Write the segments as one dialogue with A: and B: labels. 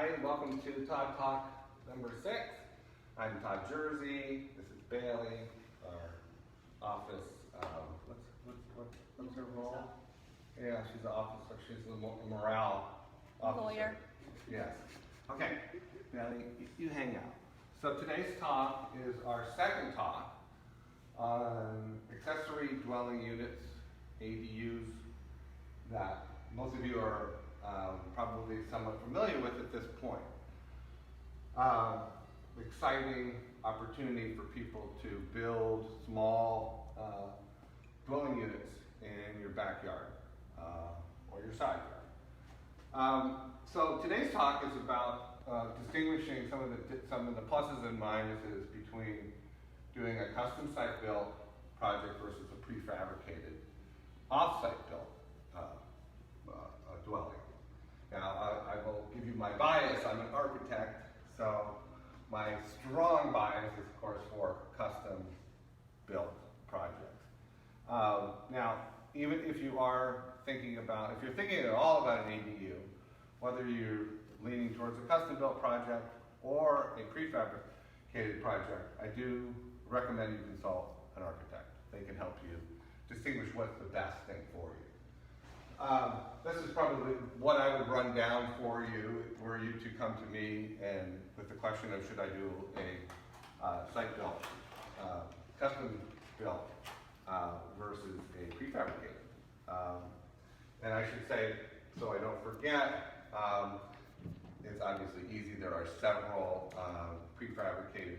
A: Hi, welcome to ToddTalk number 6. I'm Todd Jersey. This is Bailey, our office. What's her role? Yeah, she's the officer. She's the morale officer.
B: Lawyer.
A: Yes. Okay, Bailey, you hang out. So today's talk is our second talk on accessory dwelling units, ADUs, that most of you are probably somewhat familiar with at this point. Exciting opportunity for people to build small dwelling units in your backyard or your side yard. So today's talk is about distinguishing some of the pluses and minuses between doing a custom site built project versus a prefabricated off-site built dwelling. Now, I will give you my bias. I'm an architect, so my strong bias is, of course, for custom-built projects. Now, even if you are thinking about, if you're thinking at all about an ADU, whether you're leaning towards a custom-built project or a prefabricated project, I do recommend you consult an architect. They can help you distinguish what's the best thing for you. This is probably what I would run down for you, were you to come to me and with the question of should I do a site built, custom built versus a prefabricated. And I should say, so I don't forget, it's obviously easy. There are several prefabricated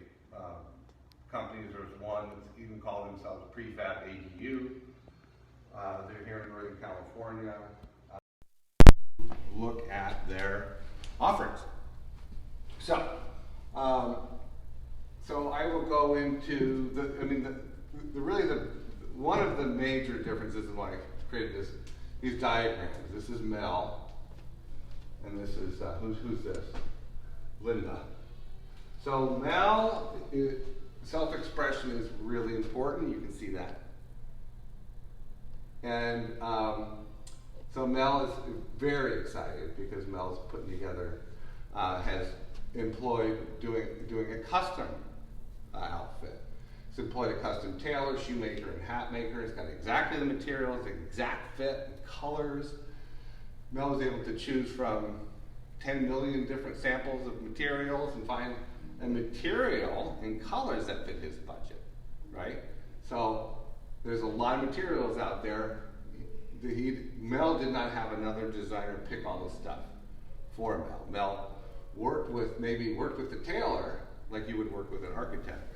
A: companies. There's one that's even called themselves Pre-Fab ADU. They're here in Northern California. Look at their offerings. So, so I will go into one of the major differences in why I created these diagrams. This is Mel, and this is who's this? Linda. So Mel, self-expression is really important. You can see that. And so Mel is very excited because Mel's putting together, has employed doing a custom outfit. He's employed a custom tailor, shoemaker, and hat maker. He's got exactly the materials, the exact fit, and colors. Mel was able to choose from 10 million different samples of materials and find a material and colors that fit his budget, right? So there's a lot of materials out there. Mel did not have another designer pick all this stuff for Mel. Mel worked with the tailor like you would work with an architect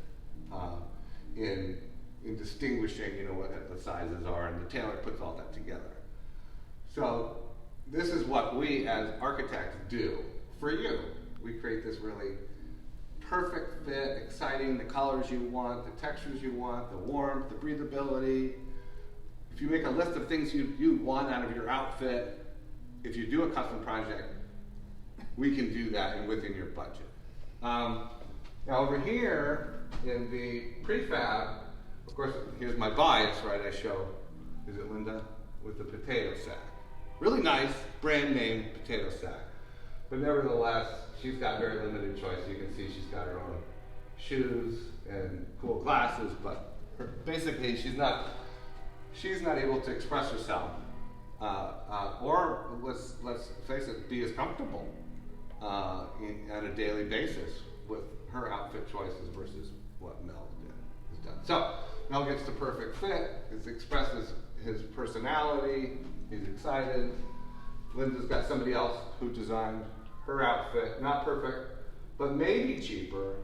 A: in distinguishing, what the sizes are, and the tailor puts all that together. So this is what we as architects do for you. We create this really perfect fit, exciting, the colors you want, the textures you want, the warmth, the breathability. If you make a list of things you want out of your outfit, if you do a custom project, we can do that and within your budget. Now over here in the prefab, of course, here's my bias, right? I show, is it Linda? With the potato sack. Really nice, brand name potato sack. But nevertheless, she's got very limited choice. You can see she's got her own shoes and cool glasses, but basically she's not able to express herself, or let's face it, be as comfortable on a daily basis with her outfit choices versus what Mel has done. So Mel gets the perfect fit. It expresses his personality. He's excited. Linda's got somebody else who designed her outfit, not perfect, but maybe cheaper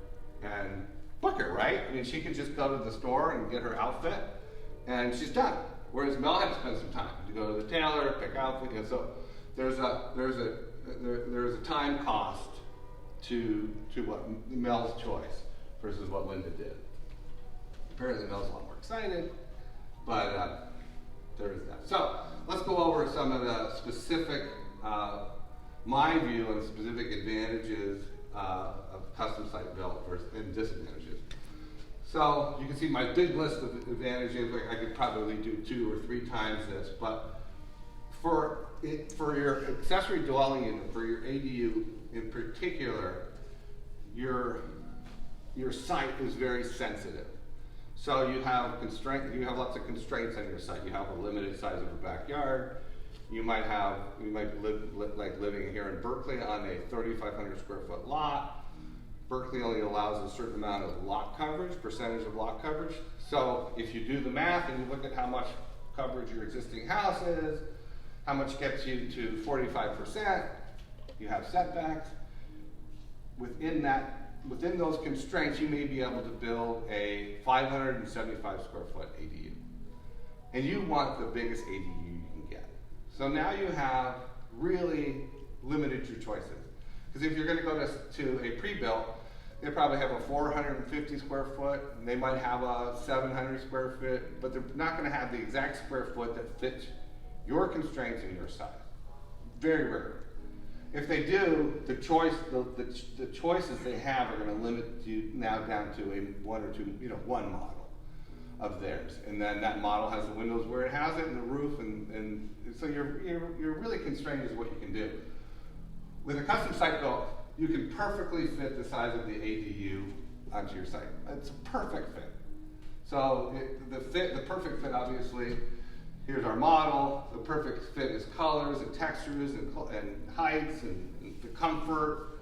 A: and quicker, right? I mean, she could just go to the store and get her outfit, and she's done. Whereas Mel had to spend some time to go to the tailor, pick outfit. So there's a time cost to what Mel's choice versus what Linda did. Apparently Mel's a lot more excited, but there is that. So let's go over some of the specific, my view on specific advantages of custom site built versus and disadvantages. So you can see my big list of advantages. I could probably do 2 or 3 times this, but for your accessory dwelling unit, for your ADU in particular, your site is very sensitive. So you have lots of constraints on your site. You have a limited size of a backyard. You might live like living here in Berkeley on a 3,500 square foot lot. Berkeley only allows a certain amount of lot coverage, percentage of lot coverage. So if you do the math and you look at how much coverage your existing house is, how much gets you to 45%, you have setbacks. Within those constraints, you may be able to build a 575 square foot ADU. And you want the biggest ADU you can get. So now you have really limited your choices. Because if you're going to go to a pre-built, they probably have a 450 square foot, and they might have a 700 square foot, but they're not going to have the exact square foot that fits your constraints and your size. Very rarely. If they do, the choices they have are going to limit you now down to one model of theirs, and then that model has the windows where it has it and the roof, and so you're really constrained as what you can do. With a custom site built, you can perfectly fit the size of the ADU onto your site. It's a perfect fit. So the perfect fit, obviously. Here's our model. The perfect fit is colors and textures and heights and the comfort,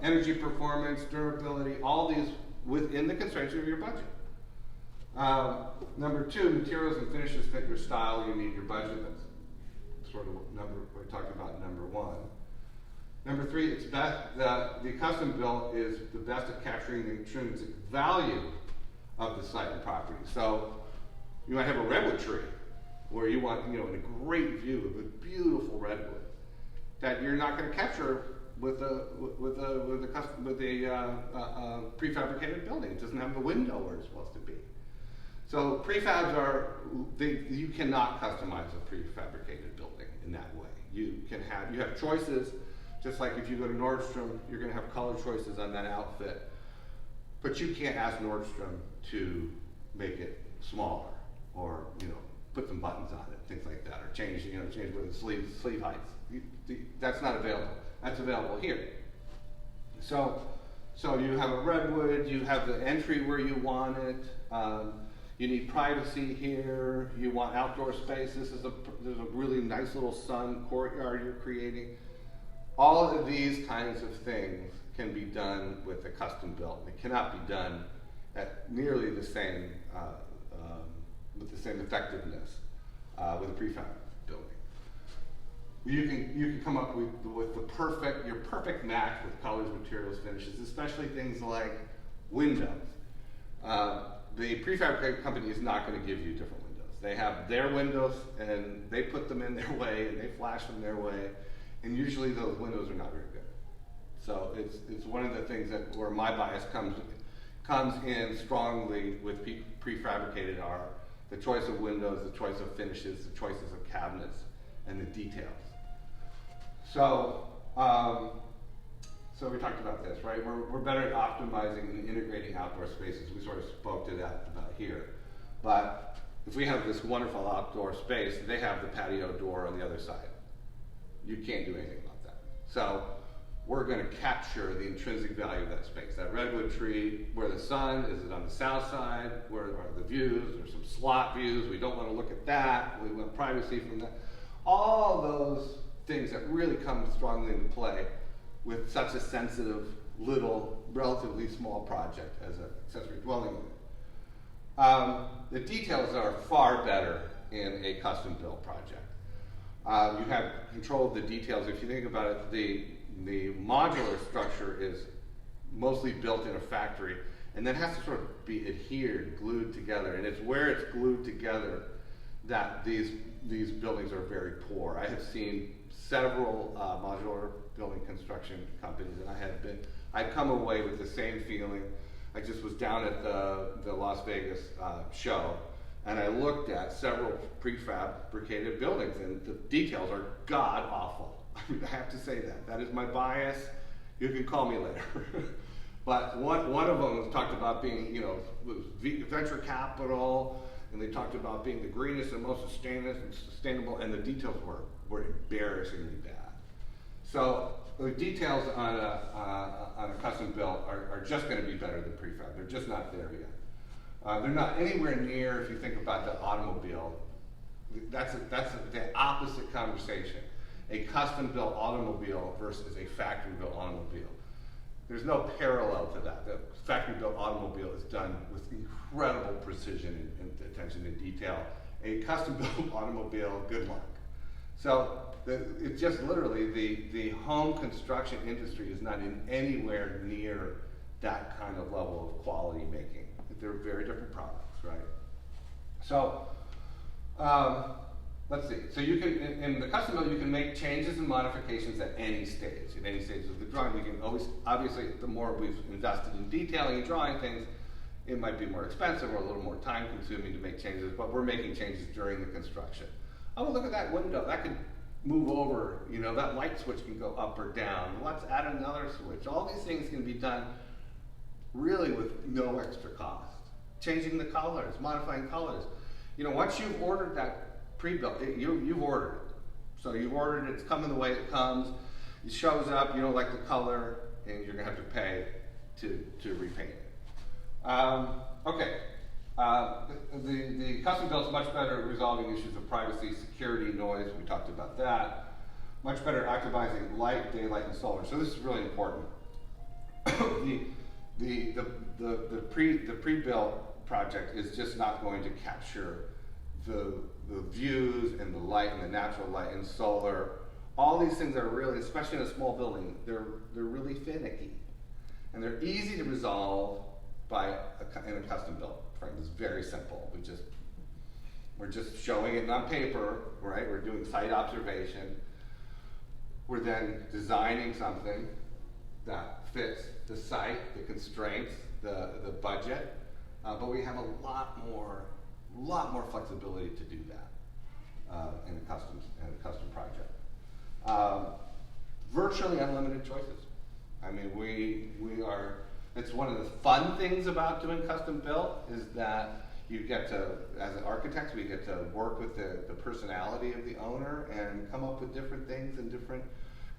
A: energy performance, durability, all these within the constraints of your budget. Number two, materials and finishes fit your style. You need your budget. That's sort of we're talking about number one. Number three, the custom built is the best at capturing the intrinsic value of the site and property. So you might have a redwood tree, where you want, a great view of a beautiful redwood that you're not going to capture with a prefabricated building. It doesn't have the window where it's supposed to be. So prefabs you cannot customize a prefabricated building in that way. You have choices, just like if you go to Nordstrom, you're going to have color choices on that outfit, but you can't ask Nordstrom to make it smaller or put some buttons on it, things like that, or change with the sleeve heights. That's not available. That's available here. So you have a redwood, you have the entry where you want it, you need privacy here, you want outdoor space. There's a really nice little sun courtyard you're creating. All of these kinds of things can be done with a custom built. They cannot be done at nearly the same with the same effectiveness with a prefab building. You can come up with your perfect match with colors, materials, finishes, especially things like windows. The prefab company is not going to give you different windows. They have their windows and they put them in their way and they flash them their way, and usually those windows are not very good. So it's one of the things where my bias comes in strongly with prefabricated are the choice of windows, the choice of finishes, the choices of cabinets, and the details. So we talked about this, right? We're better at optimizing and integrating outdoor spaces. We sort of spoke to that about here. But if we have this wonderful outdoor space, they have the patio door on the other side. You can't do anything about that. So we're going to capture the intrinsic value of that space. That redwood tree, where the sun, is it on the south side? Where are the views? There's some slot views. We don't want to look at that. We want privacy from that. All those things that really come strongly into play with such a sensitive, little, relatively small project as an accessory dwelling unit. The details are far better in a custom built project. You have control of the details. If you think about it, the modular structure is mostly built in a factory and then has to sort of be adhered, glued together. And it's where it's glued together that these buildings are very poor. I have seen several modular building construction companies, and I'd come away with the same feeling. I just was down at the Las Vegas show, and I looked at several prefabricated buildings, and the details are god awful. I have to say that. That is my bias. You can call me later. But one of them talked about being, venture capital, and they talked about being the greenest and most sustainable, and the details were embarrassingly bad. So the details on a custom built are just going to be better than prefab. They're just not there yet. They're not anywhere near, if you think about the automobile, that's the opposite conversation. A custom built automobile versus a factory built automobile. There's no parallel to that. The factory built automobile is done with incredible precision and attention to detail. A custom built automobile, good luck. So it's just literally the home construction industry is not in anywhere near that kind of level of quality making. They're very different products, right? So let's see. So you can, in the custom build, you can make changes and modifications at any stage. At any stage of the drawing, we can always, obviously, the more we've invested in detailing and drawing things, it might be more expensive or a little more time consuming to make changes, but we're making changes during the construction. Oh, look at that window. That could move over. You know, that light switch can go up or down. Let's add another switch. All these things can be done really with no extra cost. Changing the colors, modifying colors. You know, once you've ordered that pre-built, you've ordered it. So you've ordered it, it's coming the way it comes. It shows up, you don't like the color, and you're gonna have to pay to repaint it. Okay. The custom built is much better at resolving issues of privacy, security, noise. We talked about that. Much better at optimizing light, daylight, and solar. So this is really important. the pre-built project is just not going to capture the views and the light and the natural light and solar. All these things are really, especially in a small building, they're really finicky, and they're easy to resolve in a custom built. Right? It's very simple. We're just showing it on paper, right? We're doing site observation. We're then designing something that fits the site, the constraints, the budget, but we have a lot more flexibility to do that in a custom project. Virtually unlimited choices. I mean, we are. It's one of the fun things about doing custom built is that you get to, as an architect, we get to work with the personality of the owner and come up with different things and different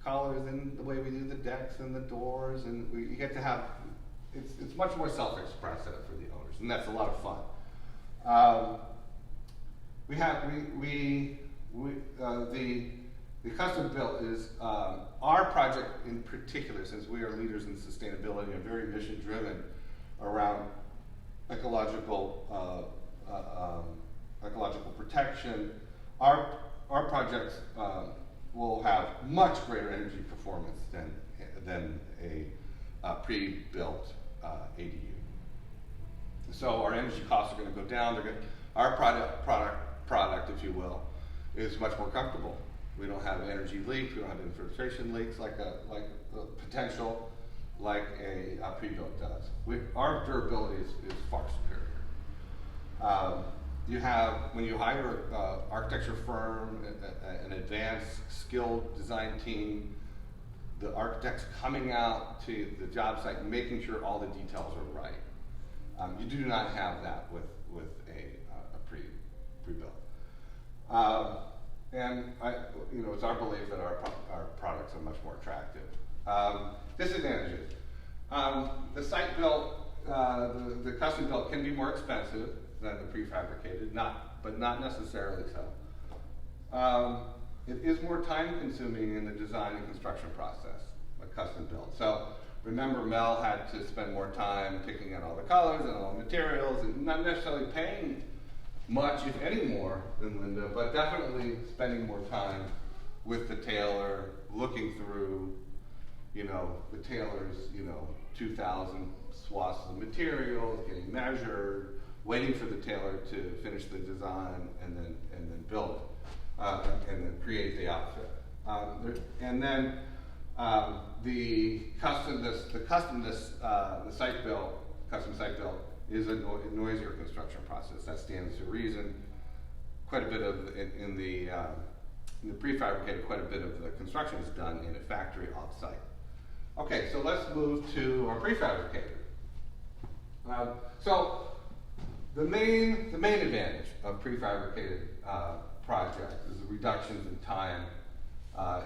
A: colors and the way we do the decks and the doors, and you get to have, it's much more self-expressive for the owners, and that's a lot of fun. The custom built is our project in particular, since we are leaders in sustainability and very mission driven around ecological protection. Our projects will have much greater energy performance than a pre-built ADU. So our energy costs are going to go down. Our product, if you will, is much more comfortable. We don't have energy leaks. We don't have infiltration leaks like a potential like a pre-built does. Our durability is far superior. When you hire an architecture firm, an advanced skilled design team, the architects coming out to the job site, making sure all the details are right. You do not have that with a pre-built. And it's our belief that our products are much more attractive. Disadvantages. The site built, the custom built can be more expensive than the prefabricated, but not necessarily so. It is more time consuming in the design and construction process, like custom built. So remember, Mel had to spend more time picking out all the colors and all the materials and not necessarily paying much, if any more, than Linda, but definitely spending more time with the tailor, looking through, the tailor's, 2,000 swaths of materials, getting measured, waiting for the tailor to finish the design, and then build, and then create the outfit. The custom site built is a noisier construction process. That stands to reason. Quite a bit of in the prefabricated, quite a bit of the construction is done in a factory off-site. Okay, so let's move to our prefabricated. So the main advantage of prefabricated projects is the reductions in time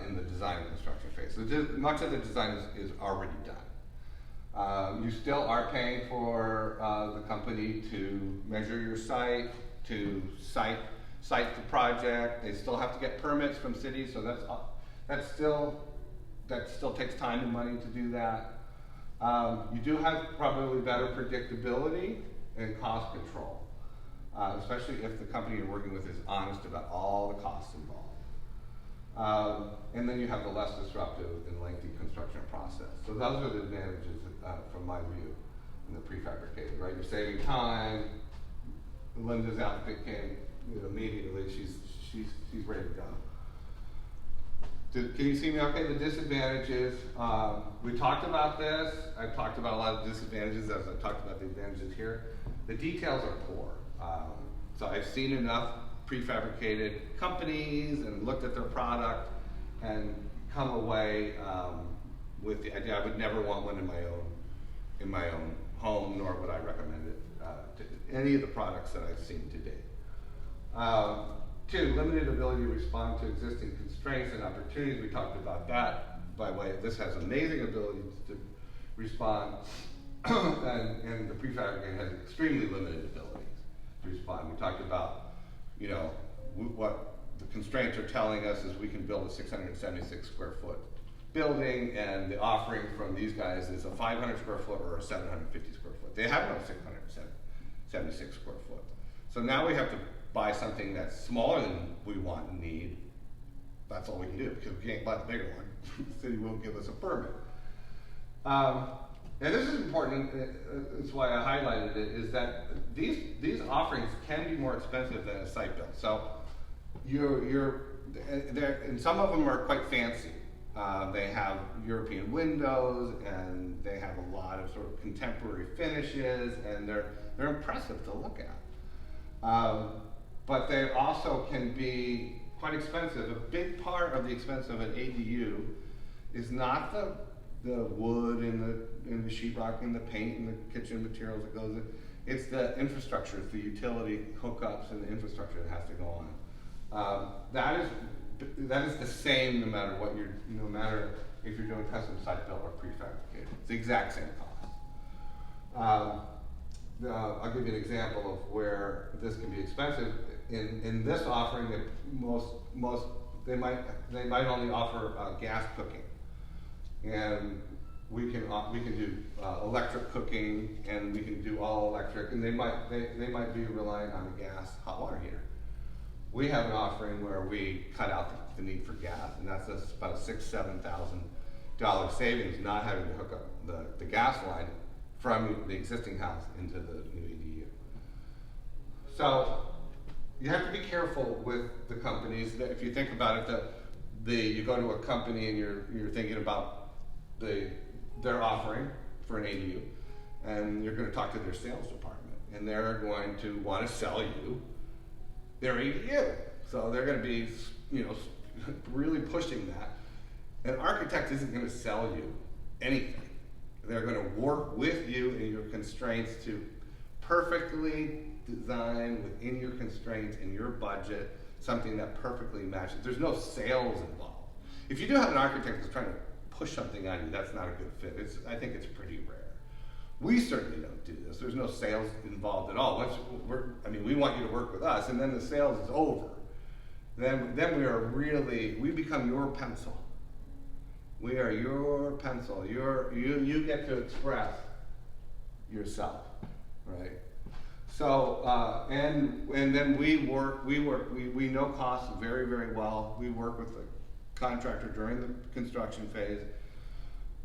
A: in the design and construction phase. So much of the design is already done. You still are paying for the company to measure your site, to site the project. They still have to get permits from cities, so that still takes time and money to do that. You do have probably better predictability and cost control, especially if the company you're working with is honest about all the costs involved. And then you have the less disruptive and lengthy construction process. So those are the advantages from my view in the prefabricated, right? You're saving time. Linda's outfit came immediately. She's ready to go. Can you see me okay? The disadvantages, we talked about this. I've talked about a lot of disadvantages as I've talked about the advantages here. The details are poor. So I've seen enough prefabricated companies and looked at their product and come away with the idea I would never want one in my own home, nor would I recommend it to any of the products that I've seen to date. 2, limited ability to respond to existing constraints and opportunities. We talked about that by way of this has amazing ability to respond, and the prefabricated has extremely limited abilities to respond. We talked about, what the constraints are telling us is we can build a 676 square foot building, and the offering from these guys is a 500 square foot or a 750 square foot. They have no 676 square foot. So now we have to buy something that's smaller than we want and need. That's all we can do, because we can't buy the bigger one. The city won't give us a permit. And this is important, that's why I highlighted it, is that these offerings can be more expensive than a site build. So and some of them are quite fancy. They have European windows, and they have a lot of sort of contemporary finishes, and they're impressive to look at. But they also can be quite expensive. A big part of the expense of an ADU is not the wood and the sheetrock and the paint and the kitchen materials that goes in. It's the infrastructure, it's the utility hookups and the infrastructure that has to go on. That is the same no matter if you're doing custom site built or prefabricated. It's the exact same cost. I'll give you an example of where this can be expensive. In this offering, that they might only offer gas cooking, and we can do electric cooking, and we can do all electric, and they might be relying on a gas hot water heater. We have an offering where we cut out the need for gas, and that's about a $6,000-7,000 savings, not having to hook up the gas line from the existing house into the new EDU. So you have to be careful with the companies. That if you think about it, you go to a company and you're thinking about their offering for an ADU, and you're going to talk to their sales department, and they're going to want to sell you their ADU. So they're going to be, really pushing that. An architect isn't going to sell you anything. They're going to work with you in your constraints to perfectly design within your constraints and your budget something that perfectly matches. There's no sales involved. If you do have an architect that's trying to push something on you, that's not a good fit. I think it's pretty rare. We certainly don't do this. There's no sales involved at all. We want you to work with us, and then the sales is over. Then we become your pencil. We are your pencil. You get to express yourself, right? So and then we know costs very, very well. We work with the contractor during the construction phase.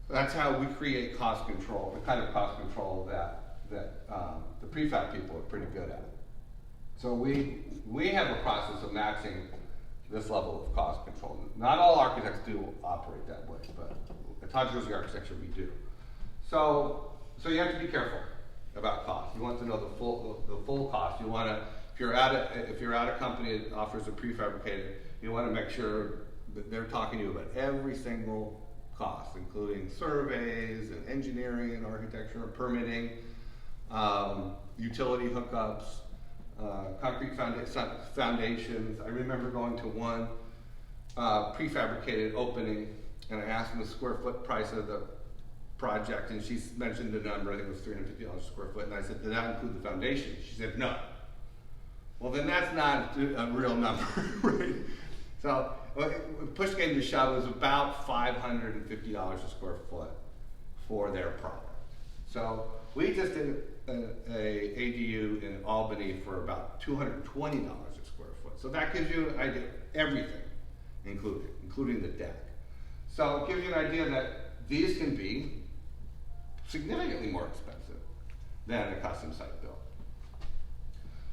A: That's how we create cost control, the kind of cost control that the prefab people are pretty good at. So we have a process of matching this level of cost control. Not all architects do operate that way, but at Todd Architecture we do. So you have to be careful about cost. You want to know the full cost. You want to, if you're at a company that offers a prefabricated, you want to make sure that they're talking to you about every single cost, including surveys and engineering and architecture and permitting, utility hookups, concrete foundations. I remember going to one prefabricated opening, and I asked them the square foot price of the project, and she mentioned the number, I think it was $350 a square foot, and I said, did that include the foundation? She said, no. Well, then that's not a real number, right? So, push came to shove, it was about $550 a square foot for their product. So, we just did a ADU in Albany for about $220 a square foot. So that gives you an idea, everything included, including the deck. So it gives you an idea that these can be significantly more expensive than a custom site built.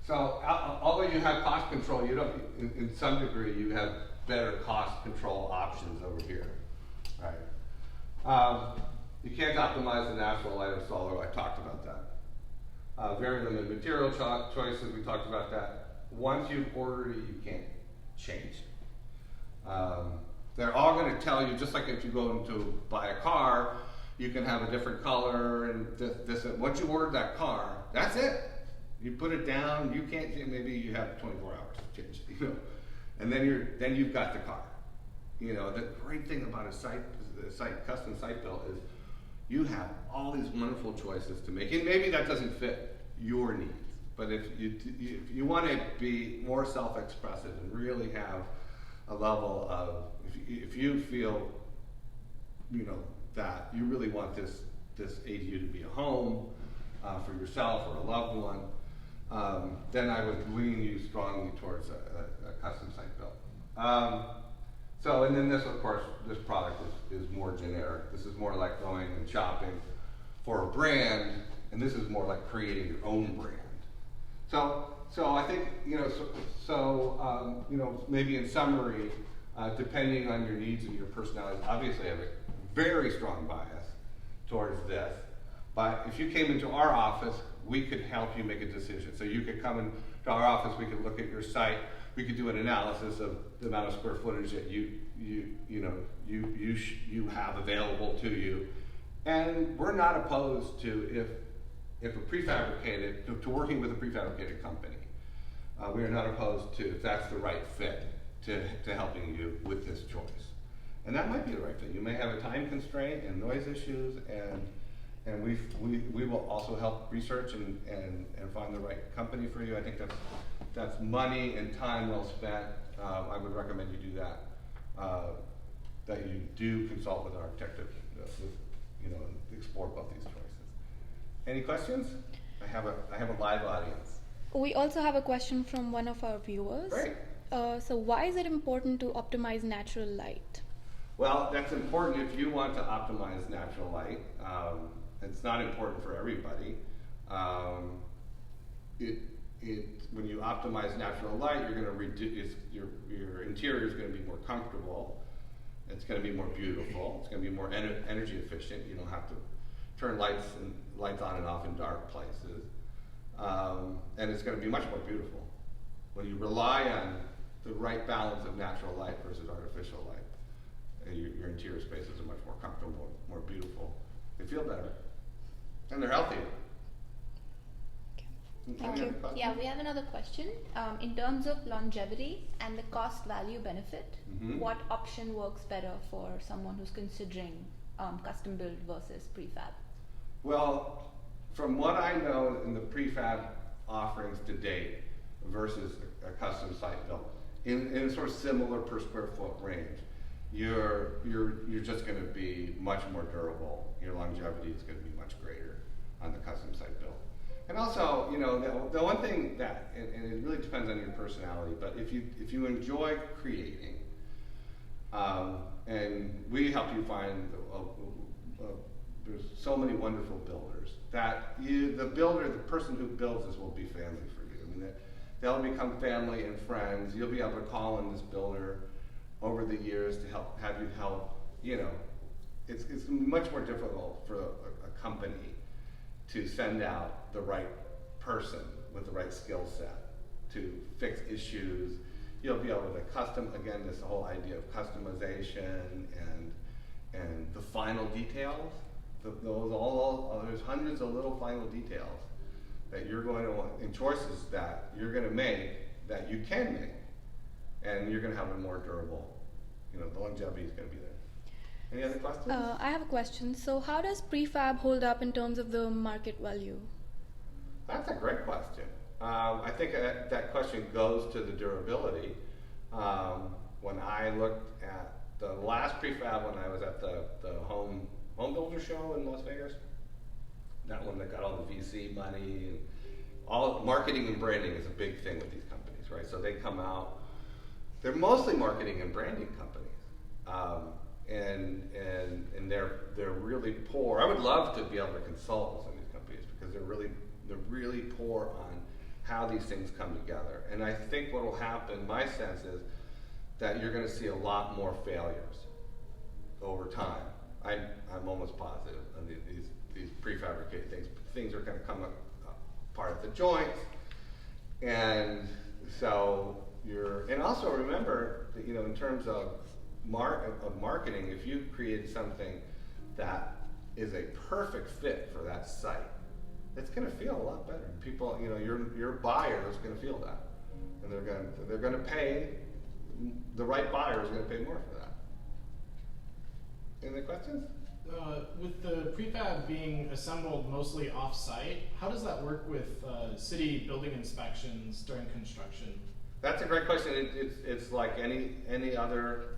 A: So although you have cost control, you don't, in some degree, you have better cost control options over here, right? You can't optimize the natural light installer. I talked about that. Very limited material choices. We talked about that. Once you've ordered it, you can't change it. They're all going to tell you, just like if you go to buy a car, you can have a different color and this. Once you order that car, that's it. You put it down. You can't. Maybe you have 24 hours to change it. You know, and then you've got the car. You know, the great thing about a custom site built is you have all these wonderful choices to make, and maybe that doesn't fit your needs. But if you want to be more self-expressive and really have a level of, if you feel, you know, that you really want this ADU to be a home for yourself or a loved one, then I would lean you strongly towards a custom site built. So, and then this, of course, this product is more generic. This is more like going and shopping for a brand, and this is more like creating your own brand. So I think, you know, you know, maybe in summary, depending on your needs and your personality, obviously I have a very strong bias towards this. But if you came into our office, we could help you make a decision. So you could come into our office, we could look at your site, we could do an analysis of the amount of square footage that you have available to you. And we're not opposed to if a prefabricated, to working with a prefabricated company. We are not opposed to, if that's the right fit, to helping you with this choice. And that might be the right fit. You may have a time constraint and noise issues, and we will also help research and find the right company for you. I think that's money and time well spent. I would recommend you do that. That you do consult with an architect, you know, explore both these choices. Any questions? I have a live audience.
B: We also have a question from one of our viewers.
A: Great.
B: So why is it important to optimize natural light?
A: Well, that's important if you want to optimize natural light. It's not important for everybody. When you optimize natural light, you're going to reduce your interior is going to be more comfortable. It's going to be more beautiful. It's going to be more energy efficient. You don't have to turn lights on and off in dark places, and it's going to be much more beautiful. When you rely on the right balance of natural light versus artificial light, your interior spaces are much more comfortable, more beautiful. They feel better, and they're healthier.
B: Thank you.
C: Yeah, we have another question. In terms of longevity and the cost value benefit, what option works better for someone who's considering custom build versus prefab?
A: Well, from what I know in the prefab offerings to date versus a custom site built, in a sort of similar per square foot range, you're just going to be much more durable. Your longevity is going to be much greater on the custom site built. And also, you know, the one thing that, and it really depends on your personality, but if you enjoy creating, and we help you find, there's so many wonderful builders that the person who builds this will be family for you. I mean, they'll become family and friends. You'll be able to call on this builder over the years to have you help. You know, it's much more difficult for a company to send out the right person with the right skill set to fix issues. You'll be able to again, this whole idea of customization and the final details. There's hundreds of little final details that you're going to want, and choices that you're going to make that you can make, and you're going to have a more durable the longevity is going to be there. Any other questions?
B: I have a question. So, how does prefab hold up in terms of the market value?
A: That's a great question. I think that question goes to the durability. When I looked at the last prefab when I was at the home builder show in Las Vegas, that one that got all the VC money and all marketing and branding is a big thing with these companies, right? So they come out, they're mostly marketing and branding companies, and they're really poor. I would love to be able to consult with some of these companies because they're really poor on how these things come together. And I think what will happen, my sense is that you're going to see a lot more failures over time. I'm almost positive on these prefabricated things. Things are going to come apart at the joints, and so and also remember that, in terms of marketing, if you create something that is a perfect fit for that site, it's going to feel a lot better. People, your buyer is going to feel that, and they're going to pay. The right buyer is going to pay more for that. Any questions?
D: With the prefab being assembled mostly off-site, how does that work with city building inspections during construction?
A: That's a great question. It's like any other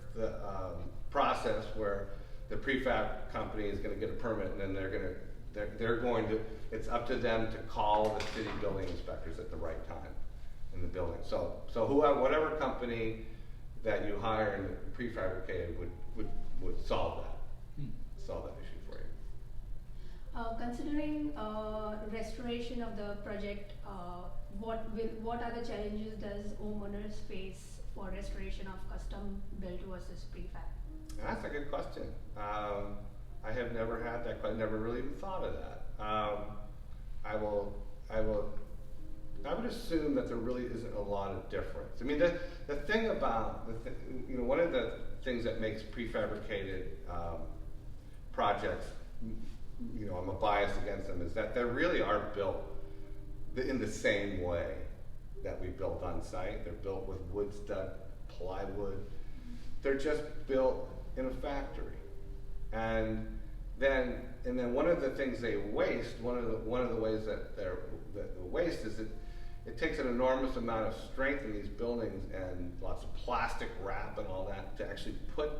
A: process where the prefab company is going to get a permit, and then they're going to. It's up to them to call the city building inspectors at the right time in the building. So whatever company that you hire in prefabricated would solve that issue for you.
E: Considering restoration of the project, what other challenges does homeowners face for restoration of custom built versus prefab?
A: That's a good question. I have never had that. I never really even thought of that. I would assume that there really isn't a lot of difference. I mean, the thing about one of the things that makes prefabricated projects, I'm a bias against them, is that they really are built in the same way that we built on site. They're built with wood stud, plywood. They're just built in a factory, and then one of the things they waste, one of the ways that they waste is that it takes an enormous amount of strength in these buildings and lots of plastic wrap and all that to actually put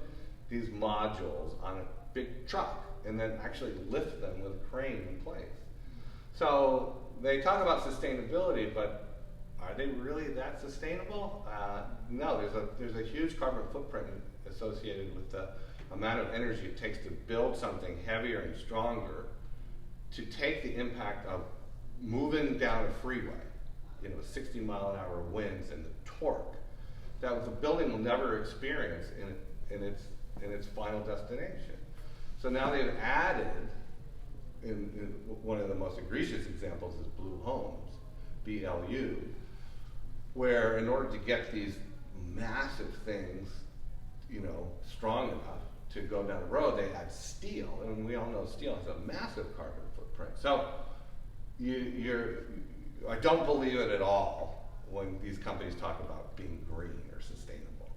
A: these modules on a big truck and then actually lift them with a crane in place. So they talk about sustainability, but are they really that sustainable? No, there's a huge carbon footprint associated with the amount of energy it takes to build something heavier and stronger, to take the impact of moving down a freeway, 60-mile-an-hour winds and the torque that the building will never experience in its final destination. So now they've added, in one of the most egregious examples is Blue Homes, BLU, where in order to get these massive things, strong enough to go down the road, they add steel, and we all know steel has a massive carbon footprint. So I don't believe it at all when these companies talk about being green or sustainable.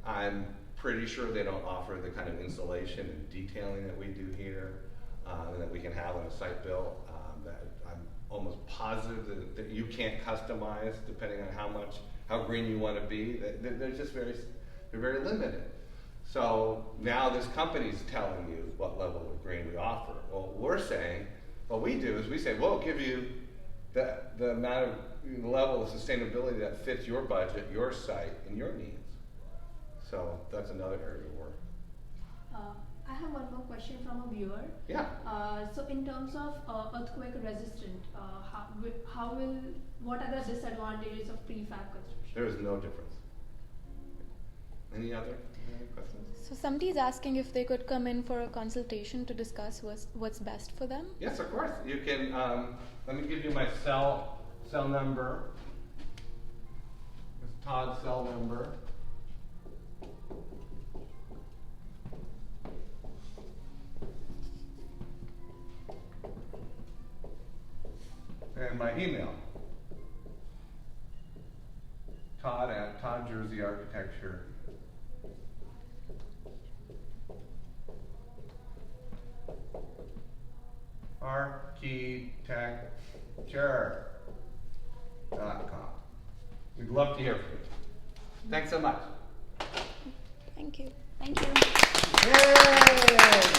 A: I'm pretty sure they don't offer the kind of insulation and detailing that we do here, and that we can have on a site built. That I'm almost positive that you can't customize depending on how green you want to be. They're just very limited. So now this company's telling you what level of green we offer. Well, what we do is we say, we'll give you the amount of the level of sustainability that fits your budget, your site, and your needs. So that's another area of work.
E: I have one more question from a viewer.
A: Yeah.
E: So in terms of earthquake resistant, what are the disadvantages of prefab construction?
A: There is no difference. Any other questions?
B: So somebody is asking if they could come in for a consultation to discuss what's best for them.
A: Yes, of course. You can. Let me give you my cell number. It's Todd's cell number. And my email. Todd at ToddJerseyArchitecture.com. architecture.com. We'd love to hear from you. Thanks so much.
B: Thank you.
C: Thank you.
A: Yay!